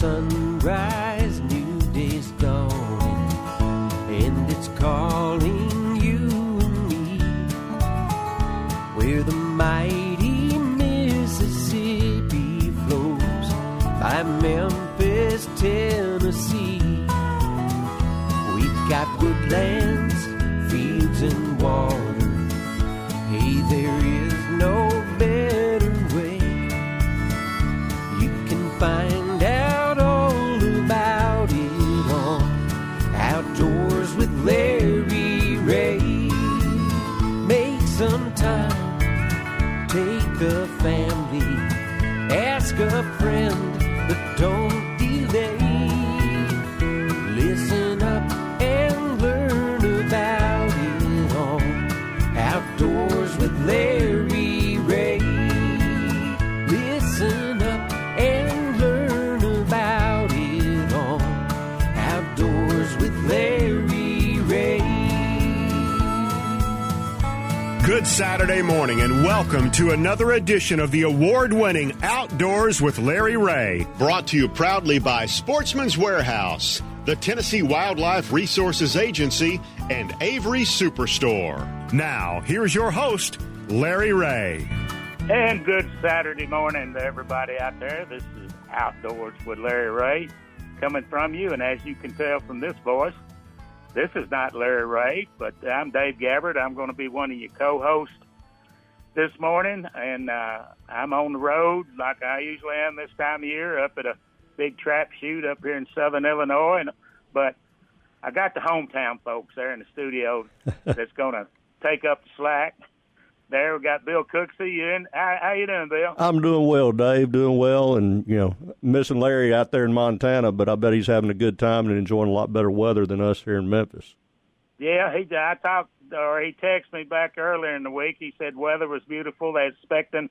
sunrise, new day's dawning, and it's calling you and me, where the mighty Mississippi flows by Memphis, Tennessee. We've got woodlands, fields, and water. Hey, there is no better way. You can find out all about it on Outdoors with Larry Ray. Make some time, take the family, ask a friend, but don't delay. Listen up and learn about it all. Outdoors with Larry Ray. Listen up and learn about it all. Outdoors with Larry Ray. Good Saturday morning and welcome to another edition of the award-winning Outdoors with Larry Ray. Brought to you proudly by Sportsman's Warehouse, the Tennessee Wildlife Resources Agency, and Avery Superstore. Now, here's your host, Larry Ray. And good Saturday morning to everybody out there. This is Outdoors with Larry Ray coming from you. And as you can tell from this voice, this is not Larry Ray, but I'm Dave Gabbard. I'm going to be one of your co-hosts this morning. And I'm on the road like I usually am this time of year, up at a big trap shoot up here in southern Illinois. But I got the hometown folks there in the studio that's going to take up the slack. There we got Bill Cooksey. You in? How you doing, Bill? I'm doing well, Dave. Doing well, and missing Larry out there in Montana, but I bet he's having a good time and enjoying a lot better weather than us here in Memphis. Yeah, he texted me back earlier in the week. He said weather was beautiful. They're expecting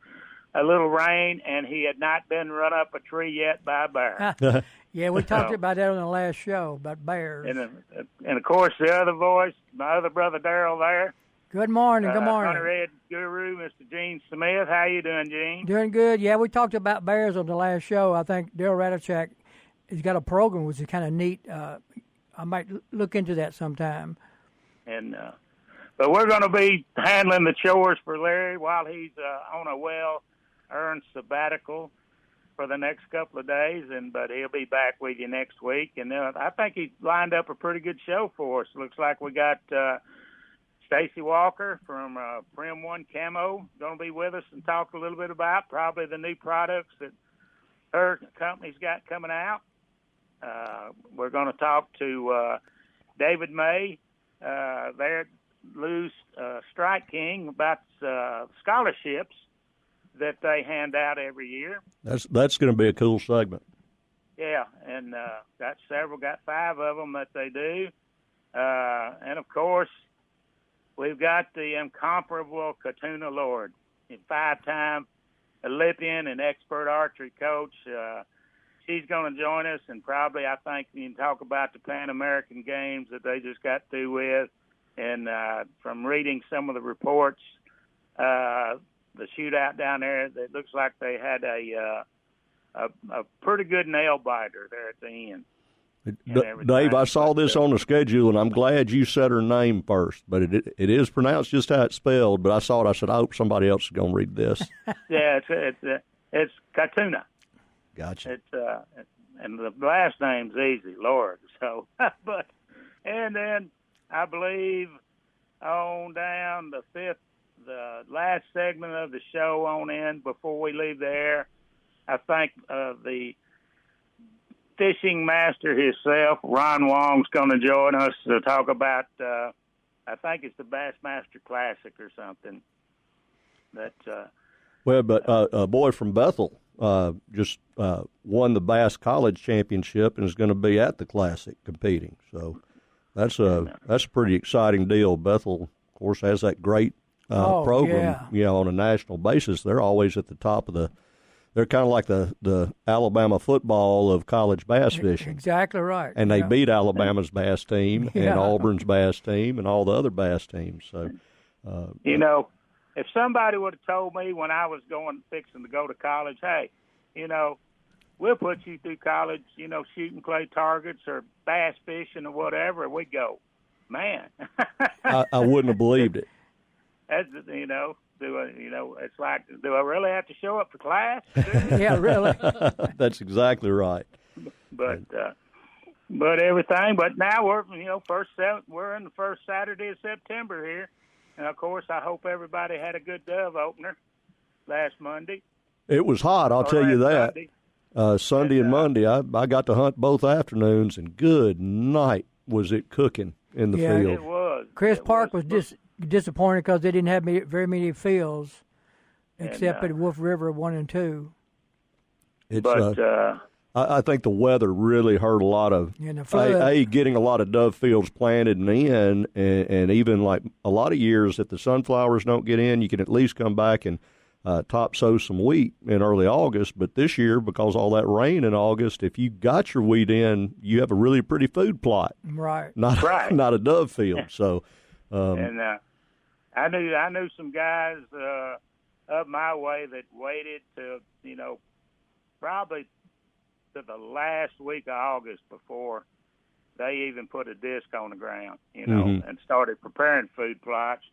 a little rain, and he had not been run up a tree yet by a bear. Yeah, we talked about that on the last show about bears. And of course, the other voice, my other brother Daryl there. Good morning. Good morning. Hunter Ed Guru, Mr. Gene Smith. How you doing, Gene? Doing good. Yeah, we talked about bears on the last show. I think Daryl Radichak has got a program which is kind of neat. I might look into that sometime. And but we're going to be handling the chores for Larry while he's on a well-earned sabbatical for the next couple of days, but he'll be back with you next week. And I think he lined up a pretty good show for us. Looks like we got Stacy Walker from Prim One Camo going to be with us and talk a little bit about probably the new products that her company's got coming out. We're going to talk to David May there at Lou's Strike King about scholarships that they hand out every year. That's going to be a cool segment. Yeah, and got 5 of them that they do. And, of course, we've got the incomparable Katuna Lord, a 5-time Olympian and expert archery coach. She's going to join us, and probably I think you can talk about the Pan American Games that they just got through with. And from reading some of the reports, the shootout down there, it looks like they had a pretty good nail biter there at the end. Dave, I saw this on the schedule, and I'm glad you said her name first, but it is pronounced just how it's spelled. But I saw it, I said, I hope somebody else is going to read this. Yeah, it's Katuna. Gotcha. And the last name's easy, Lord. So, and then I believe on down the last segment of the show on in before we leave the air, I think the fishing master himself, Ron Wong's going to join us to talk about, I think it's the Bassmaster Classic or something. But a boy from Bethel just won the Bass College Championship and is going to be at the Classic competing. So that's a pretty exciting deal. Bethel, of course, has that great program, on a national basis. They're always at the top of they're kind of like the Alabama football of college bass fishing. Exactly right. And they beat Alabama's bass team and Auburn's bass team and all the other bass teams. So, if somebody would have told me when I was fixing to go to college, hey, we'll put you through college, shooting clay targets or bass fishing or whatever. We go, man. I wouldn't have believed it. That's, it's like, do I really have to show up for class? Yeah, really. That's exactly right. But everything. But now we're we're in the first Saturday of September here, and of course I hope everybody had a good dove opener last Monday. It was hot, I'll tell you that. Sunday and Monday, I got to hunt both afternoons, and good night was it cooking in the field. It was. Chris Park was disappointed because they didn't have very many fields, except at Wolf River 1 and 2. I think the weather really hurt a lot of getting a lot of dove fields planted and in, and even like a lot of years that the sunflowers don't get in, you can at least come back and top sow some wheat in early August. But this year, because all that rain in August, if you got your wheat in, you have a really pretty food plot, right? Not a dove field. So, and I knew some guys up my way that waited to probably to the last week of August before they even put a disc on the ground, and started preparing food plots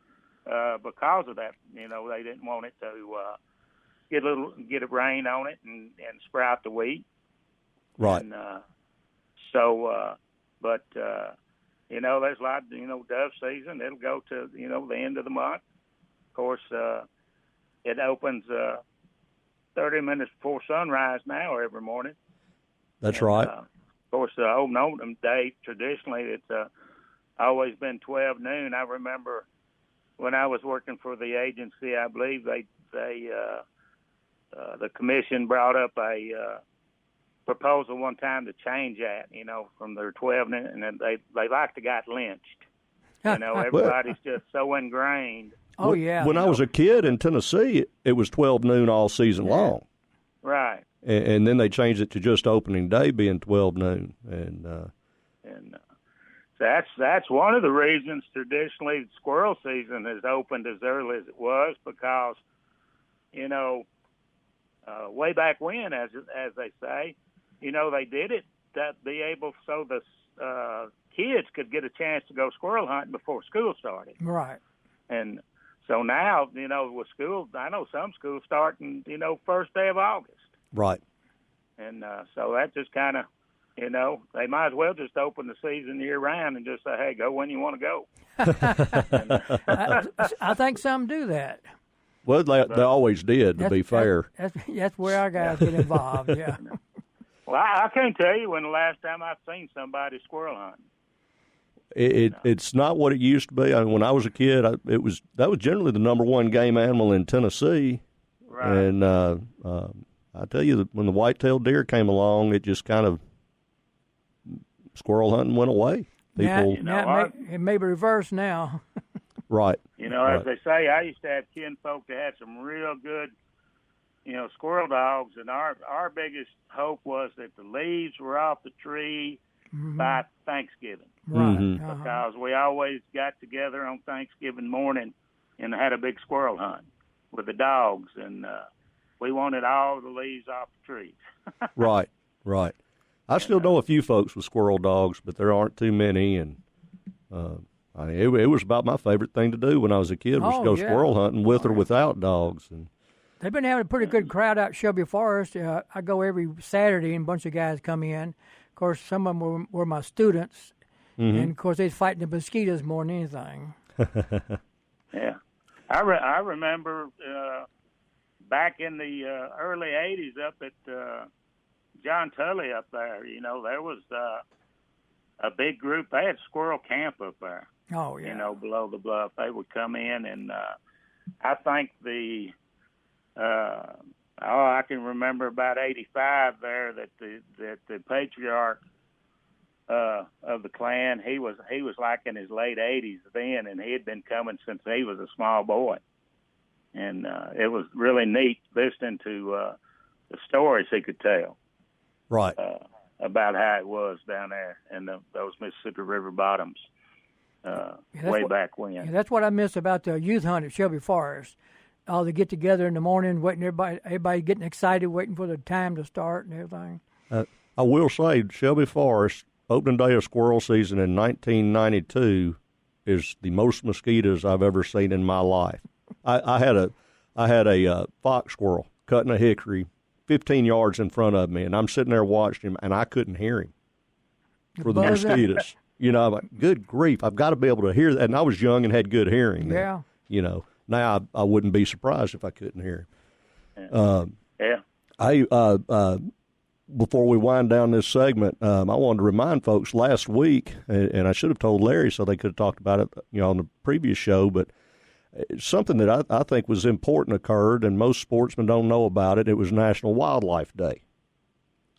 because of that. They didn't want it to get a rain on it and sprout the wheat. Right. And, but there's a lot of, dove season. It'll go to, the end of the month. Of course, it opens 30 minutes before sunrise now every morning. That's right. Of course, the old Oldham Day, traditionally, it's always been 12 noon. I remember when I was working for the agency, I believe the commission brought up a proposal one time to change that, from their 12 noon, and they like to got lynched. Everybody's just so ingrained. Oh, yeah. When I was a kid in Tennessee, it was 12 noon all season long. Right. And then they changed it to just opening day being 12 noon. And that's one of the reasons traditionally squirrel season has opened as early as it was, because, way back when, as they say, they did it to be able so the kids could get a chance to go squirrel hunting before school started. Right. And so now, with school, I know some schools starting, first day of August. Right. And so that just kind of, they might as well just open the season year round and just say, hey, go when you want to go. I think some do that. Well, they always did, to be fair. That's where our guys get involved, yeah. Well, I can't tell you when the last time I've seen somebody squirrel hunting. It's not what it used to be. I mean, when I was a kid, that was generally the number one game animal in Tennessee. Right. And I tell you, when the white-tailed deer came along, it just kind of squirrel hunting went away. People, it may be reversed now. Right. As they say, I used to have kinfolk that had some real good, squirrel dogs, and our biggest hope was that the leaves were off the tree by Thanksgiving. Right. Mm-hmm. Because we always got together on Thanksgiving morning and had a big squirrel hunt with the dogs, and we wanted all the leaves off the trees. Right. I still know a few folks with squirrel dogs, but there aren't too many, and it was about my favorite thing to do when I was a kid was go squirrel hunting with or without dogs. And they've been having a pretty good crowd out at Shelby Forest. I go every Saturday, and a bunch of guys come in. Of course, some of them were my students, and of course they're fighting the mosquitoes more than anything. Yeah, I remember back in the early '80s up at John Tully up there. There was a big group. They had squirrel camp up there. Oh yeah. Below the bluff, they would come in, and I think I can remember about '85 there that the patriarch of the clan, he was like in his late 80s then, and he had been coming since he was a small boy, and it was really neat listening to the stories he could tell. Right. About how it was down there in those Mississippi River bottoms way back when. Yeah, that's what I miss about the youth hunt at Shelby Forest. all the get together in the morning, waiting everybody getting excited, waiting for the time to start and everything. I will say, Shelby Forest opening day of squirrel season in 1992 is the most mosquitoes I've ever seen in my life. I had a fox squirrel cutting a hickory 15 yards in front of me, and I'm sitting there watching him, and I couldn't hear him for the mosquitoes. You know, I'm like, good grief, I've got to be able to hear that. And I was young and had good hearing. Yeah. And, you know, now I wouldn't be surprised if I couldn't hear him. Before we wind down this segment, I wanted to remind folks last week, and I should have told Larry so they could have talked about it, you know, on the previous show, but something that I think was important occurred, and most sportsmen don't know about it. It was National Wildlife Day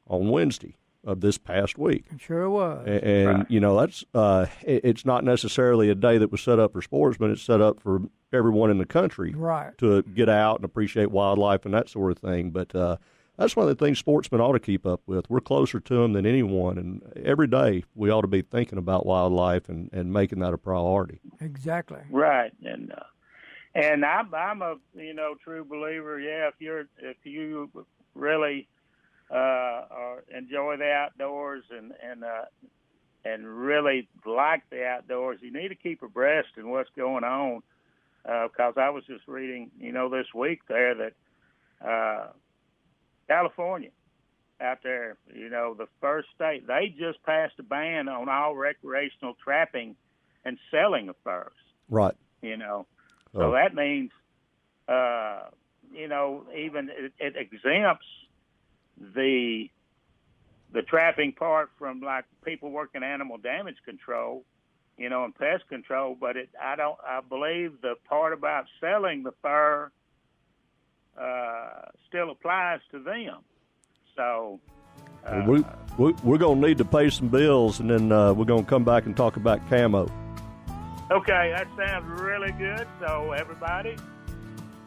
on Wednesday of this past week. It sure was. And Right. you know, that's it's not necessarily a day that was set up for sportsmen. It's set up for everyone in the country Right. to get out and appreciate wildlife and that sort of thing. But that's one of the things sportsmen ought to keep up with. We're closer to them than anyone, and every day we ought to be thinking about wildlife and making that a priority. Exactly. Right, and I'm a true believer. Yeah, if you really enjoy the outdoors and really like the outdoors, you need to keep abreast in what's going on. Because I was just reading, this week there that California out there, the first state, they just passed a ban on all recreational trapping and selling of furs. Right. So that means, even it exempts the trapping part from like people working animal damage control, and pest control. But I believe the part about selling the fur still applies to them. So we're going to need to pay some bills, and then we're going to come back and talk about camo. Okay, that sounds really good. So everybody,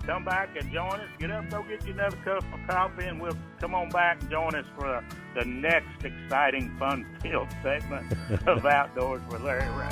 come back and join us. Get up, go get you another cup of coffee, and we'll come on back and join us for the next exciting, fun-filled segment of Outdoors with Larry Ray.